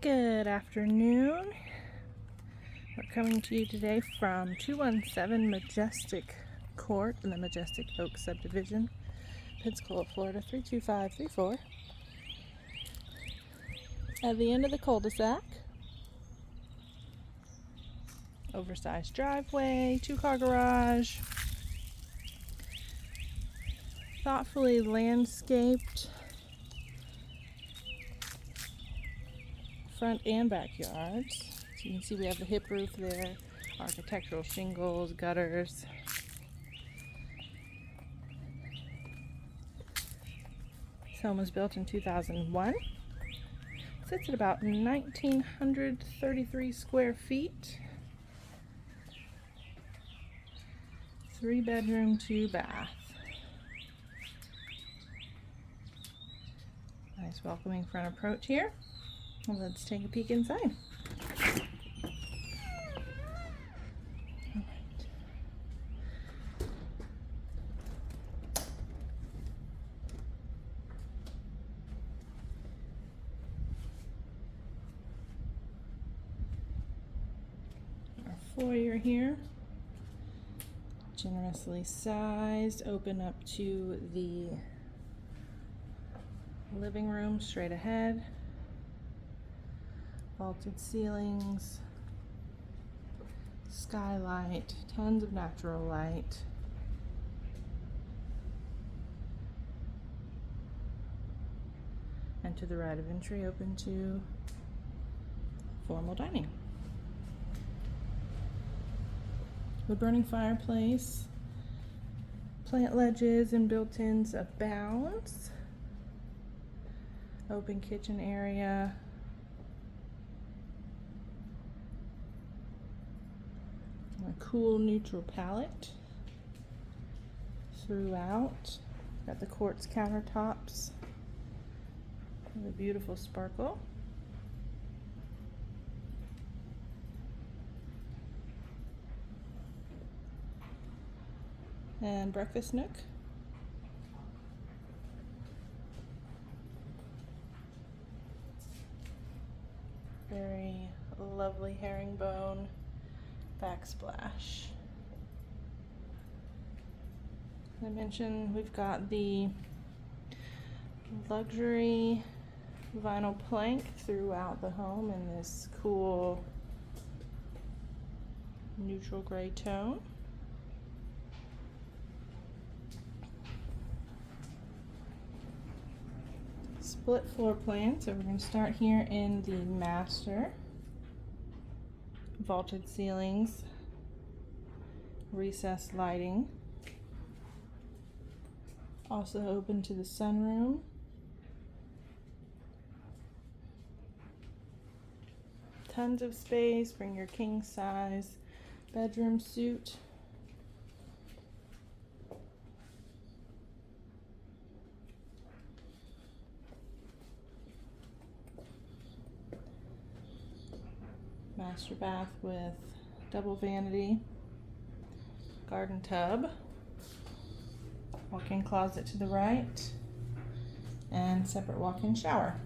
Good afternoon. We're coming to you today from 217 Majestic Court in the Majestic Oak Subdivision, Pensacola, Florida 32534. At the end of the cul-de-sac, oversized driveway, two-car garage, thoughtfully landscaped front and backyards. So you can see we have the hip roof there, architectural shingles, gutters. This home was built in 2001. Sits at about 1,933 square feet. 3-bedroom, 2-bath. Nice welcoming front approach here. Well, let's take a peek inside. All right. Our foyer here, generously sized, open up to the living room straight ahead. Vaulted ceilings, skylight, tons of natural light. And to the right of entry, open to formal dining. Wood-burning fireplace, plant ledges and built-ins abound. Open kitchen area. A cool neutral palette throughout. Got the quartz countertops with a beautiful sparkle. And breakfast nook. Very lovely herringbone backsplash. As I mentioned, we've got the luxury vinyl plank throughout the home in this cool neutral gray tone. Split floor plan, so we're going to start here in the master. Vaulted ceilings, recessed lighting, also open to the sunroom. Tons of space, bring your king size bedroom suite. Master bath with double vanity, garden tub, walk-in closet to the right, and separate walk-in shower.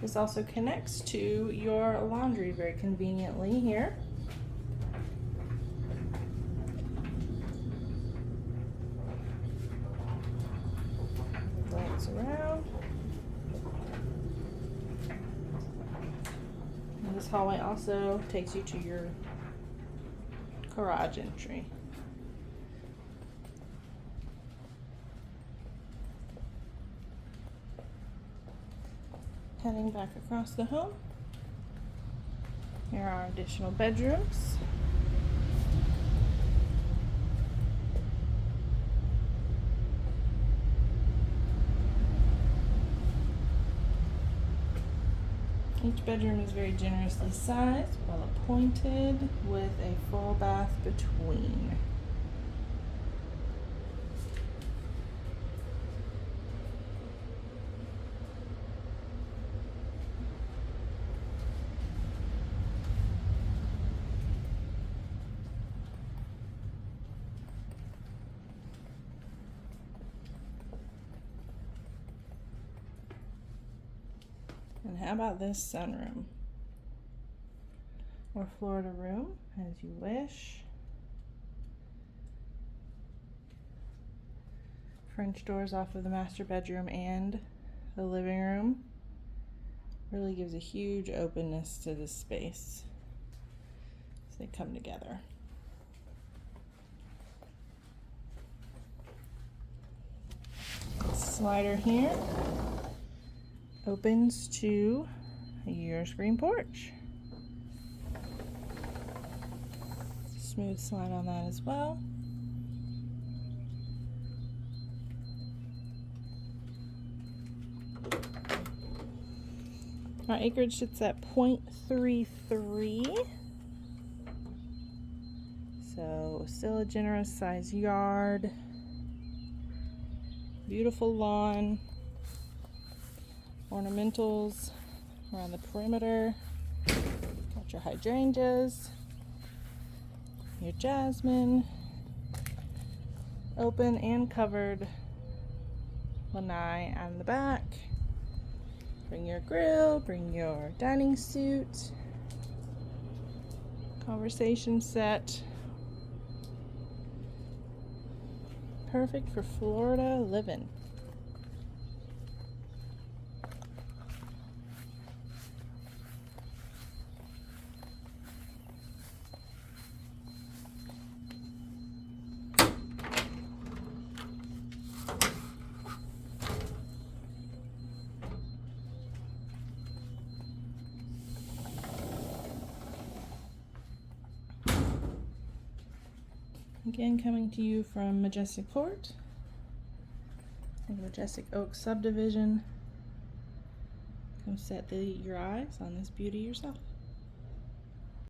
This also connects to your laundry very conveniently here. Glance around. This hallway also takes you to your garage entry. Heading back across the home, here are additional bedrooms. Each bedroom is very generously sized, well appointed, with a full bath between. And how about this sunroom? Or Florida room, as you wish. French doors off of the master bedroom and the living room. Really gives a huge openness to this space as they come together. Slider here opens to your screen porch. Smooth slide on that as well. Our acreage sits at 0.33, so still a generous size yard. Beautiful lawn, ornamentals around the perimeter. Got your hydrangeas, your jasmine, open and covered lanai on the back. Bring your grill, bring your dining suit, conversation set. Perfect for Florida living. Again, coming to you from Majestic Port, the Majestic Oak subdivision. Come set your eyes on this beauty yourself.